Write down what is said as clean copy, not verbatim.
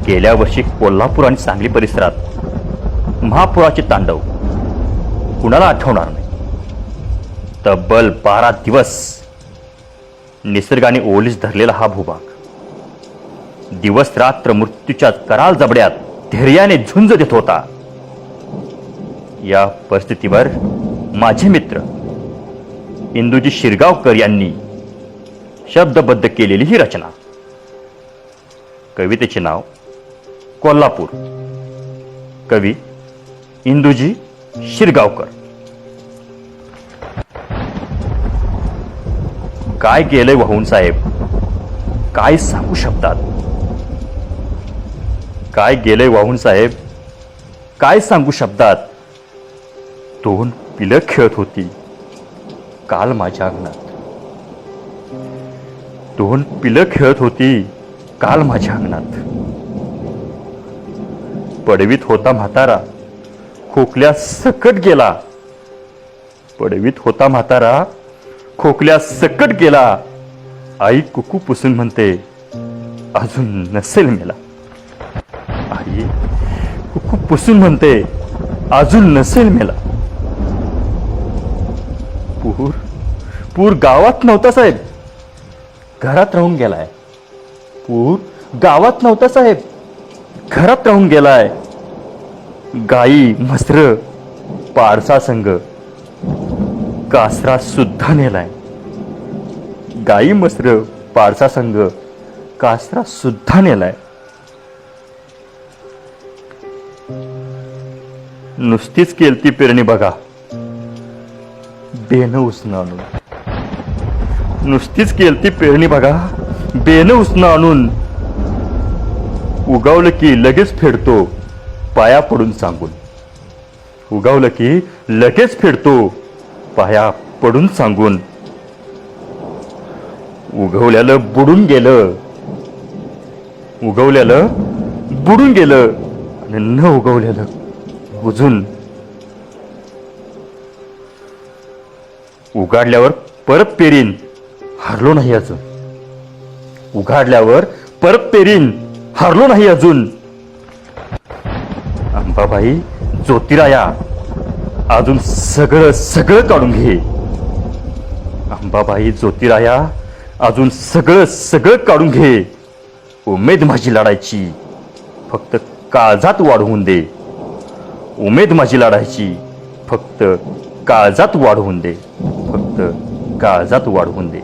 गेल्या वर्षी कोल्हापूर आणि सांगली परिसरात महापुराचे तांडव कुणाला आठवणार नाही. तब्बल 12 दिवस निसर्गाने ओलीस धरलेला हा भूभाग दिवस रात्र मृत्यूच्या कराल जबड्यात धैर्याने झुंज देत होता. या परिस्थितीवर माझे मित्र इंदुजी शिरगावकर यांनी शब्दबद्ध केलेली ही रचना. कवितेचे नाव कोल्हापूर. कवी इंदुजी शिरगावकर. काय गेलंय वाहून साहेब, काय सांगू शब्दात. काय गेलंय वाहून साहेब, काय सांगू शब्दात. 2 पिलं खेळत होती काल माझ्या अंगणात. 2 पिलं खेळत होती काल माझ्या अंगणात. पडवीत होता म्हातारा खोकल्या सकट गेला. पडवीत होता म्हातारा खोकल्या सकट गेला. आई कुकू पुसून म्हणते अजून नसेल मेला. आई कुकू पुसून म्हणते अजून नसेल मेला. पूर गावात नव्हता साहेब, घरात राहून गेलाय. पूर गावात नव्हता साहेब, घरात राहून गेलाय. गाई म्हसर पारसा संग कासरा सुद्धा नेलाय. गाई म्हसर पारसा संग कासरा सुद्धा नेलाय. नुसतीच केलती पेरणी बघा बेन उसणं आणून. नुसतीच केलती पेरणी बघा बेन उसणं आणून. उगावलं की लगेच फेडतो पाया पडून सांगून. उगावलं की लगेच फेडतो पाया पडून सांगून. उगवल्यालं बुडून गेलं, उगवल्यालं बुडून गेलं आणि न उगवल्यालं बुजून. उगाडल्यावर परत पेरीन हारलो नाही अजून. उघाडल्यावर परत पेरीन हारलो नाही अजून. अंबाबाई ज्योतिराया अजून सगळं सगळं काढून घे. अंबाबाई ज्योतिराया अजून सगळं सगळं काढून घे. उमेद माझी लढायची फक्त काळजात वाढवून दे. उमेद माझी लढायची फक्त काळजात वाढवून दे. फक्त काळजात वाढवून दे.